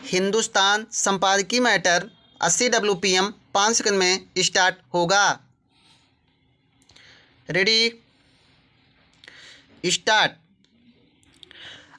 हिंदुस्तान संपादकीय matter 80 WPM 5 second में start होगा। Ready start.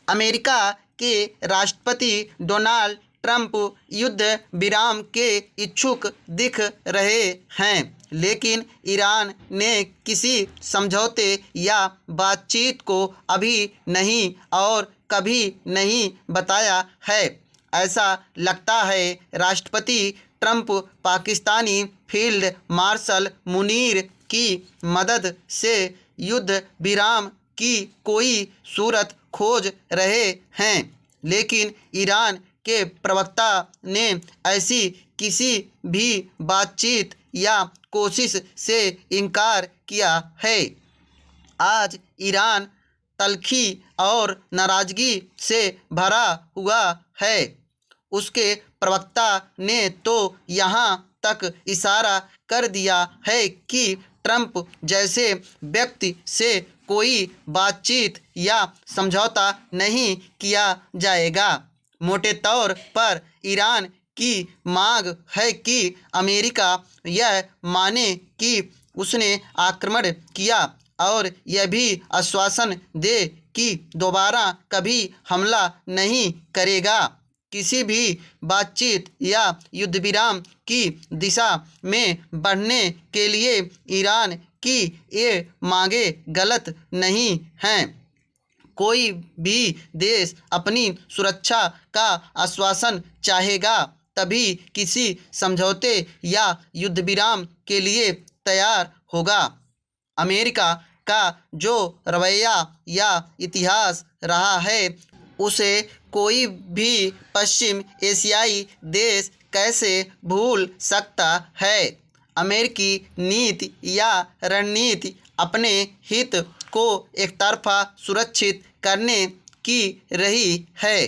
अमेरिका के राष्ट्रपति डोनाल्ड ट्रंप युद्ध विराम के इच्छुक दिख रहे हैं, लेकिन ईरान ने किसी समझौते या बातचीत को अभी नहीं और कभी नहीं बताया है। ऐसा लगता है राष्ट्रपति Trump Pakistani field marshal Munir की मदद से युद्ध विराम की कोई सूरत खोज रहे हैं, लेकिन ईरान के प्रवक्ता ने ऐसी किसी भी बातचीत या कोशिश से इनकार किया है। आज ईरान तल्खी और नाराज़गी से भरा हुआ है। उसके प्रवक्ता ने तो यहाँ तक इशारा कर दिया है कि ट्रंप जैसे व्यक्ति से कोई बातचीत या समझौता नहीं किया जाएगा। मोटे तौर पर ईरान की मांग है कि अमेरिका यह माने कि उसने आक्रमण किया और यह भी आश्वासन दे कि दोबारा कभी हमला नहीं करेगा। किसी भी बातचीत या युद्ध विराम की दिशा में बढ़ने के लिए ईरान की ये मांगें गलत नहीं हैं। कोई भी देश अपनी सुरक्षा का आश्वासन चाहेगा तभी किसी समझौते या युद्ध विराम के लिए तैयार होगा। अमेरिका का जो रवैया या इतिहास रहा है उसे कोई भी पश्चिम एशियाई देश कैसे भूल सकता है। अमेरिकी नीति या रणनीति अपने हित को एकतरफा सुरक्षित करने की रही है।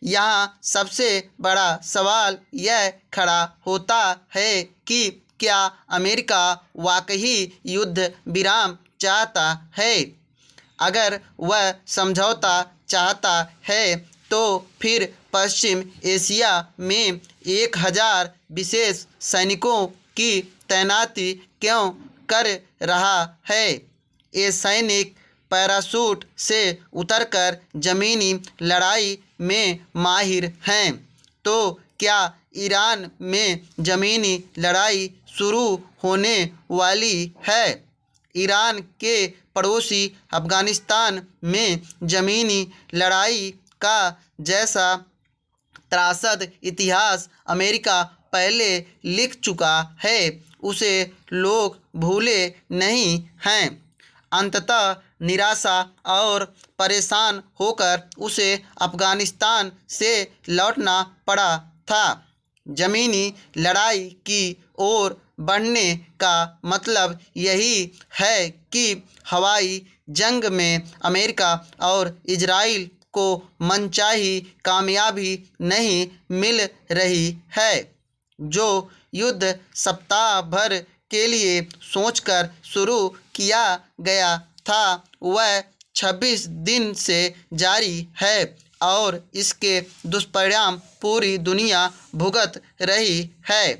यहाँ सबसे बड़ा सवाल यह खड़ा होता है कि क्या अमेरिका वाकई युद्ध विराम चाहता है। अगर वह समझौता चाहता है तो फिर पश्चिम एशिया में 1000 विशेष सैनिकों की तैनाती क्यों कर रहा है। ये सैनिक पैराशूट से उतरकर ज़मीनी लड़ाई में माहिर हैं, तो क्या ईरान में ज़मीनी लड़ाई शुरू होने वाली है। ईरान के पड़ोसी अफ़गानिस्तान में ज़मीनी लड़ाई का जैसा त्रासद इतिहास अमेरिका पहले लिख चुका है, उसे लोग भूले नहीं हैं। अंततः निराशा और परेशान होकर उसे अफ़गानिस्तान से लौटना पड़ा था। ज़मीनी लड़ाई की ओर बढ़ने का मतलब यही है कि हवाई जंग में अमेरिका और इजराइल को मनचाही कामयाबी नहीं मिल रही है। जो युद्ध सप्ताह भर के लिए सोचकर शुरू किया गया था वह 26 दिन से जारी है और इसके दुष्परिणाम पूरी दुनिया भुगत रही है।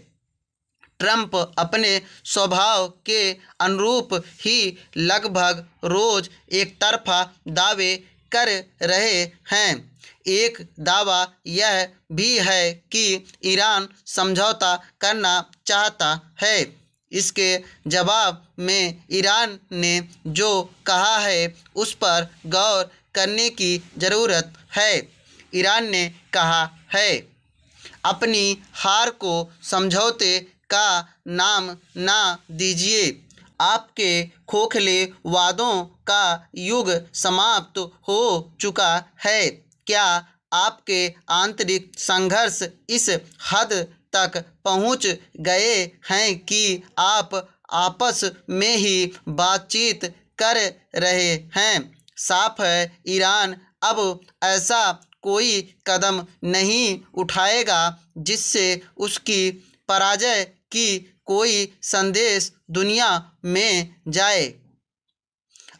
ट्रंप अपने स्वभाव के अनुरूप ही लगभग रोज एकतरफा दावे कर रहे हैं। एक दावा यह भी है कि ईरान समझौता करना चाहता है। इसके जवाब में ईरान ने जो कहा है उस पर गौर करने की ज़रूरत है। ईरान ने कहा है, अपनी हार को समझौते का नाम ना दीजिए। आपके खोखले वादों का युग समाप्त हो चुका है। क्या आपके आंतरिक संघर्ष इस हद तक पहुंच गए हैं कि आप आपस में ही बातचीत कर रहे हैं। साफ है, ईरान अब ऐसा कोई कदम नहीं उठाएगा जिससे उसकी पराजय की कोई संदेश दुनिया में जाए।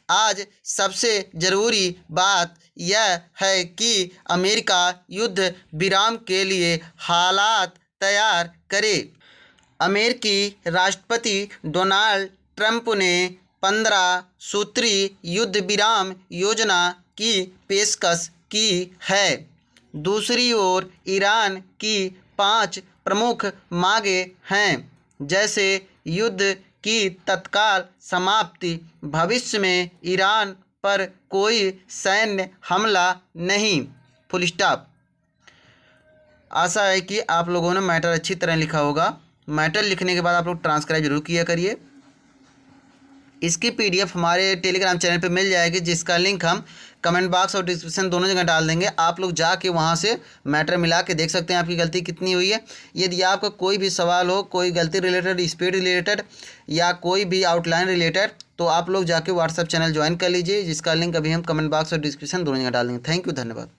आज सबसे ज़रूरी बात यह है कि अमेरिका युद्ध विराम के लिए हालात तैयार करे। अमेरिकी राष्ट्रपति डोनाल्ड ट्रंप ने 15 सूत्री युद्ध विराम योजना की पेशकश की है। दूसरी ओर ईरान की 5 प्रमुख मांगें हैं, जैसे युद्ध की तत्काल समाप्ति, भविष्य में ईरान पर कोई सैन्य हमला नहीं, फुल स्टॉप। आशा है कि आप लोगों ने मैटर अच्छी तरह लिखा होगा। मैटर लिखने के बाद आप लोग ट्रांसक्राइब जरूर किया करिए। इसकी पीडीएफ हमारे टेलीग्राम चैनल पे मिल जाएगी, जिसका लिंक हम कमेंट बॉक्स और डिस्क्रिप्शन दोनों जगह डाल देंगे। आप लोग जाके वहाँ से मैटर मिला के देख सकते हैं आपकी गलती कितनी हुई है। यदि आपका कोई भी सवाल हो, कोई गलती रिलेटेड, स्पीड रिलेटेड या कोई भी आउटलाइन रिलेटेड, तो आप लोग जाके व्हाट्सएप चैनल ज्वाइन कर लीजिए, जिसका लिंक अभी हम कमेंट बॉक्स और डिस्क्रिप्शन दोनों जगह डाल देंगे। थैंक यू, धन्यवाद।